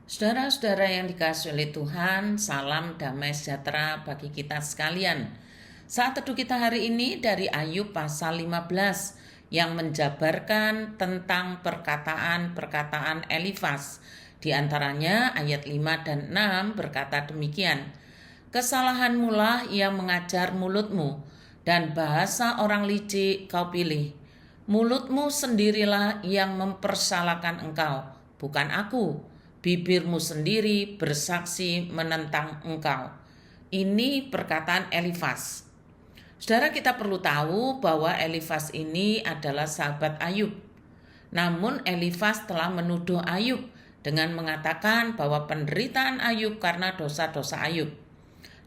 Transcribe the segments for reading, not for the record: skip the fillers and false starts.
Saudara-saudara yang dikasihi oleh Tuhan, salam damai sejahtera bagi kita sekalian. Saat teduh kita hari ini dari Ayub pasal 15 yang menjabarkan tentang perkataan-perkataan Elifas. Di antaranya ayat 5 dan 6 berkata demikian. Kesalahanmulah yang mengajar mulutmu, dan bahasa orang licik kau pilih. Mulutmu sendirilah yang mempersalahkan engkau, bukan aku. Bibirmu sendiri bersaksi menentang engkau. Ini perkataan Elifas. Saudara, kita perlu tahu bahwa Elifas ini adalah sahabat Ayub. Namun Elifas telah menuduh Ayub dengan mengatakan bahwa penderitaan Ayub karena dosa-dosa Ayub.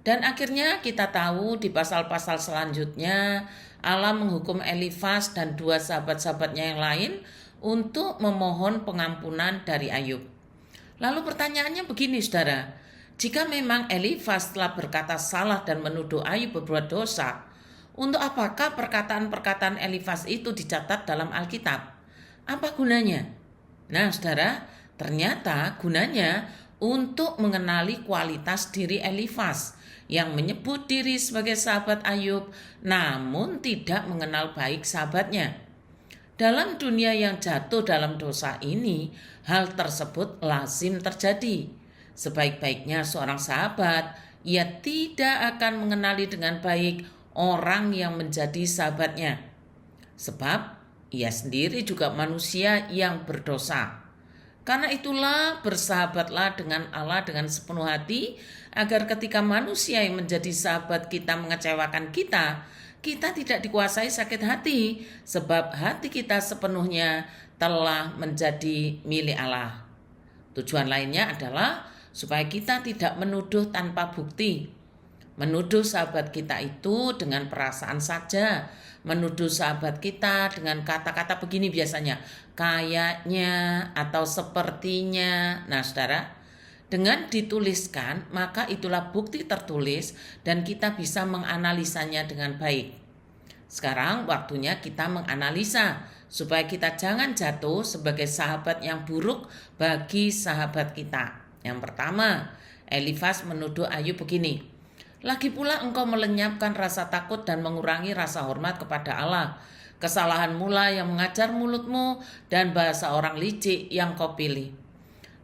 Dan akhirnya kita tahu di pasal-pasal selanjutnya Allah menghukum Elifas dan dua sahabat-sahabatnya yang lain untuk memohon pengampunan dari Ayub. Lalu pertanyaannya begini saudara, jika memang Elifas telah berkata salah dan menuduh Ayub berbuat dosa, untuk apakah perkataan-perkataan Elifas itu dicatat dalam Alkitab? Apa gunanya? Nah saudara, ternyata gunanya untuk mengenali kualitas diri Elifas yang menyebut diri sebagai sahabat Ayub namun tidak mengenal baik sahabatnya. Dalam dunia yang jatuh dalam dosa ini, hal tersebut lazim terjadi. Sebaik-baiknya seorang sahabat, ia tidak akan mengenali dengan baik orang yang menjadi sahabatnya. Sebab ia sendiri juga manusia yang berdosa. Karena itulah bersahabatlah dengan Allah dengan sepenuh hati, agar ketika manusia yang menjadi sahabat kita mengecewakan kita tidak dikuasai sakit hati, sebab hati kita sepenuhnya telah menjadi milik Allah. Tujuan lainnya adalah supaya kita tidak menuduh tanpa bukti. Menuduh sahabat kita itu dengan perasaan saja. Menuduh sahabat kita dengan kata-kata begini biasanya, kayaknya atau sepertinya. Nah saudara, dengan dituliskan, maka itulah bukti tertulis dan kita bisa menganalisanya dengan baik. Sekarang waktunya kita menganalisa supaya kita jangan jatuh sebagai sahabat yang buruk bagi sahabat kita. Yang pertama, Elifas menuduh Ayub begini, lagi pula engkau melenyapkan rasa takut dan mengurangi rasa hormat kepada Allah. Kesalahan mula yang mengajar mulutmu dan bahasa orang licik yang kau pilih.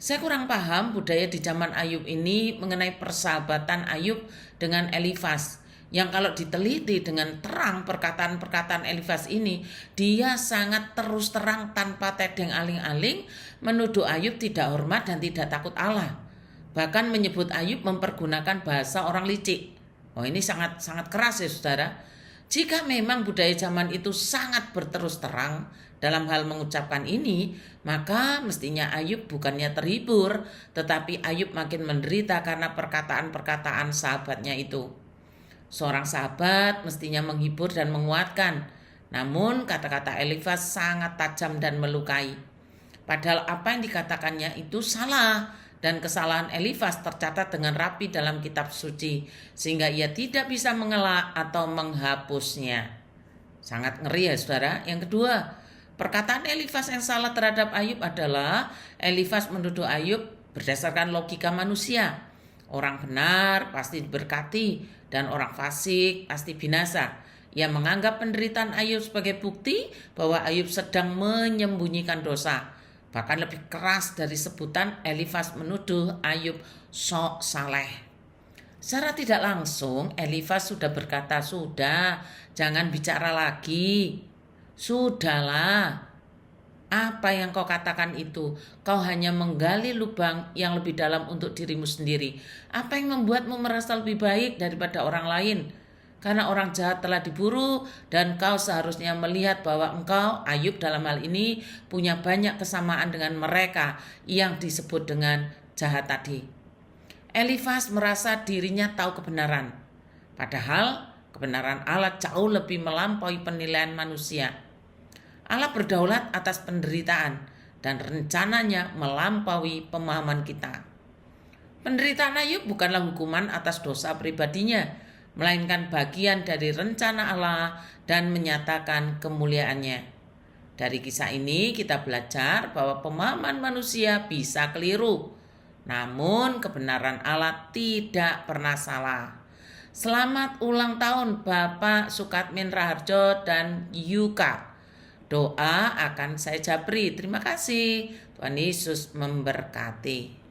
Saya kurang paham budaya di zaman Ayub ini mengenai persahabatan Ayub dengan Elifas. Yang kalau diteliti dengan terang perkataan-perkataan Elifas ini, dia sangat terus terang tanpa tedeng aling-aling menuduh Ayub tidak hormat dan tidak takut Allah. Bahkan menyebut Ayub mempergunakan bahasa orang licik. Oh, ini sangat keras ya saudara. Jika memang budaya zaman itu sangat berterus terang dalam hal mengucapkan ini, maka mestinya Ayub bukannya terhibur, tetapi Ayub makin menderita karena perkataan-perkataan sahabatnya itu. Seorang sahabat mestinya menghibur dan menguatkan, namun kata-kata Elifas sangat tajam dan melukai. Padahal apa yang dikatakannya itu salah, dan kesalahan Elifas tercatat dengan rapi dalam kitab suci, sehingga ia tidak bisa mengelak atau menghapusnya. Sangat ngeri ya saudara. Yang kedua, perkataan Elifas yang salah terhadap Ayub adalah Elifas menuduh Ayub berdasarkan logika manusia. Orang benar pasti diberkati dan orang fasik pasti binasa. Ia menganggap penderitaan Ayub sebagai bukti bahwa Ayub sedang menyembunyikan dosa. Bahkan lebih keras dari sebutan, Elifas menuduh Ayub sok saleh. Secara tidak langsung Elifas sudah berkata, sudah, jangan bicara lagi. Sudahlah, apa yang kau katakan itu? Kau hanya menggali lubang yang lebih dalam untuk dirimu sendiri. Apa yang membuatmu merasa lebih baik daripada orang lain? Karena orang jahat telah diburu dan kau seharusnya melihat bahwa engkau, Ayub dalam hal ini, punya banyak kesamaan dengan mereka yang disebut dengan jahat tadi. Elifas merasa dirinya tahu kebenaran. Padahal kebenaran Allah jauh lebih melampaui penilaian manusia. Allah berdaulat atas penderitaan dan rencananya melampaui pemahaman kita. Penderitaan Ayub bukanlah hukuman atas dosa pribadinya, melainkan bagian dari rencana Allah dan menyatakan kemuliaannya. Dari kisah ini kita belajar bahwa pemahaman manusia bisa keliru. Namun kebenaran Allah tidak pernah salah. Selamat ulang tahun Bapak Sukatmin Raharjo dan Yuka. Doa akan saya jabri. Terima kasih. Tuhan Yesus memberkati.